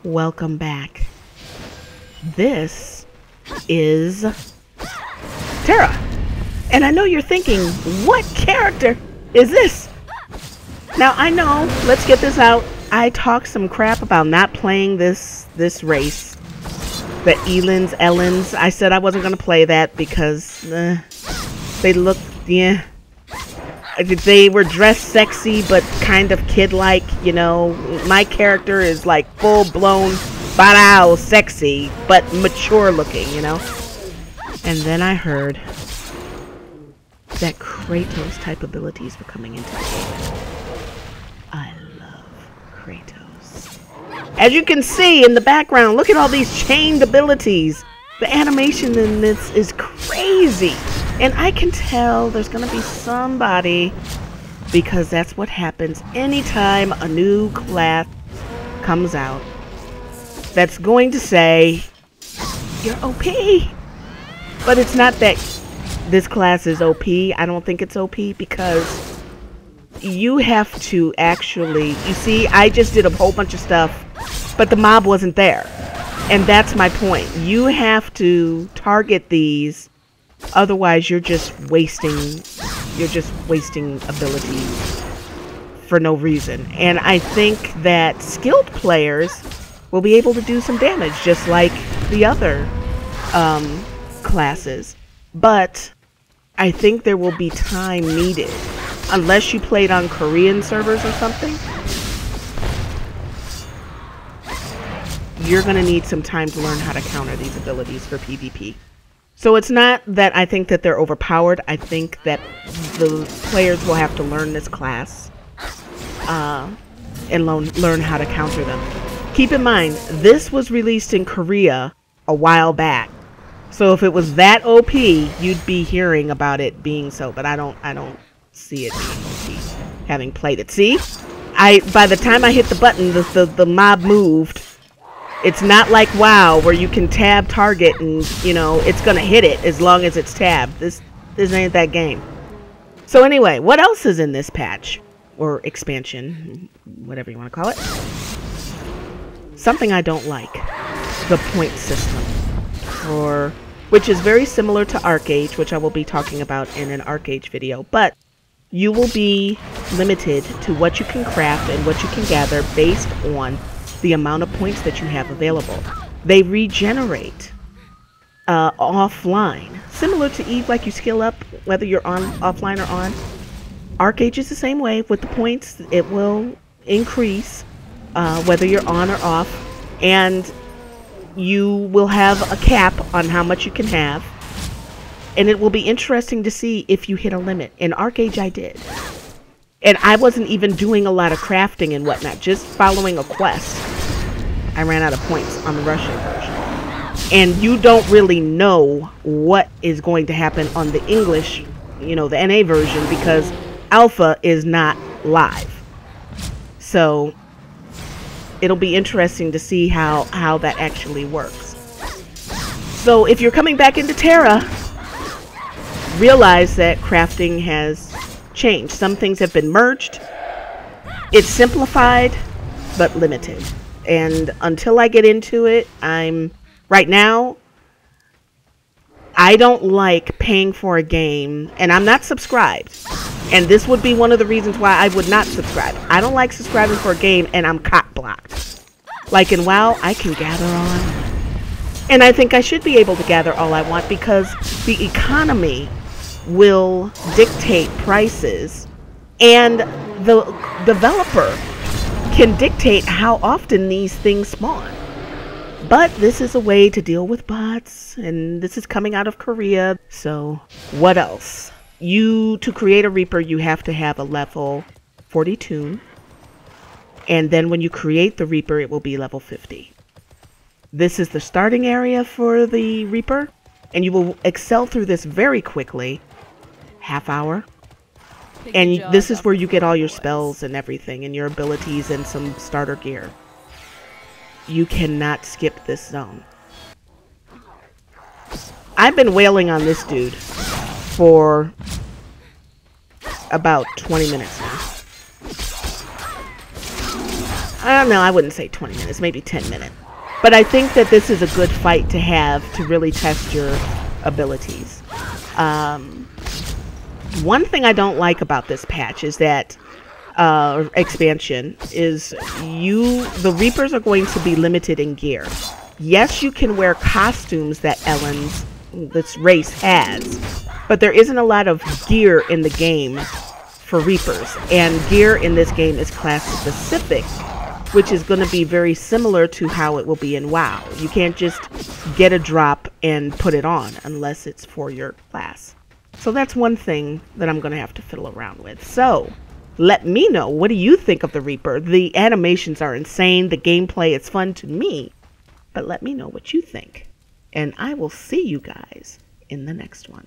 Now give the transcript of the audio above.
Welcome back. This is Tera. And I know you're thinking, what character is this? Now I know, let's get this out. I talked some crap about not playing this race. The Elins. I said I wasn't going to play that because they looked, yeah. They were dressed sexy, but kind of kid-like, you know. My character is like full-blown, banal, sexy, but mature-looking, you know. And then I heard that Kratos-type abilities were coming into the game. I love Kratos. As you can see in the background, look at all these chained abilities. The animation in this is crazy. And I can tell there's going to be somebody, because that's what happens anytime a new class comes out, that's going to say, you're OP. But it's not that this class is OP. I don't think it's OP because you have to actually, you see, I just did a whole bunch of stuff, but the mob wasn't there. And that's my point. You have to target these. Otherwise, you're just wasting abilities for no reason. And I think that skilled players will be able to do some damage, just like the other classes. But I think there will be time needed, unless you played on Korean servers or something. You're going to need some time to learn how to counter these abilities for PvP. So it's not that I think that they're overpowered. I think that the players will have to learn this class and learn how to counter them. Keep in mind, this was released in Korea a while back. So if it was that OP, you'd be hearing about it being so. But I don't see it being OP, having played it. See, by the time I hit the button, the mob moved. It's not like WoW where you can tab target and, you know, it's going to hit it as long as it's tabbed. This ain't that game. So anyway, what else is in this patch? Or expansion, whatever you want to call it. Something I don't like. The point system. Which is very similar to Arcage, which I will be talking about in an Arcage video. But you will be limited to what you can craft and what you can gather based on the amount of points that you have available. They regenerate offline, similar to Eve, like you skill up whether you're on offline or on. Arcage is the same way. With the points, it will increase whether you're on or off, and you will have a cap on how much you can have, and it will be interesting to see if you hit a limit. In Arcage, I did. And I wasn't even doing a lot of crafting and whatnot, just following a quest. I ran out of points on the Russian version. And you don't really know what is going to happen on the English, you know, the NA version, because Alpha is not live. So it'll be interesting to see how that actually works. So if you're coming back into Tera, realize that crafting has changed. Some things have been merged. It's simplified, but limited. And until I get into it, right now, I don't like paying for a game, and I'm not subscribed. And this would be one of the reasons why I would not subscribe. I don't like subscribing for a game and I'm cock blocked. Like in WoW, I can gather all I want. And I think I should be able to gather all I want because the economy will dictate prices, and the developer can dictate how often these things spawn. But this is a way to deal with bots, and this is coming out of Korea. So what else? To create a Reaper, you have to have a level 40 toon, and then when you create the Reaper, it will be level 50. This is the starting area for the Reaper, and you will excel through this very quickly. Half hour. And this is where you get all your spells and everything, and your abilities and some starter gear. You cannot skip this zone. I've been wailing on this dude for about 20 minutes now. No, I wouldn't say 20 minutes, maybe 10 minutes. But I think that this is a good fight to have to really test your abilities. One thing I don't like about this patch is that expansion is the Reapers are going to be limited in gear. Yes, you can wear costumes that this race has, but there isn't a lot of gear in the game for Reapers, and gear in this game is class specific, which is going to be very similar to how it will be in WoW. You can't just get a drop and put it on unless it's for your class. So that's one thing that I'm going to have to fiddle around with. So let me know, what do you think of the Reaper? The animations are insane. The gameplay is fun to me. But let me know what you think. And I will see you guys in the next one.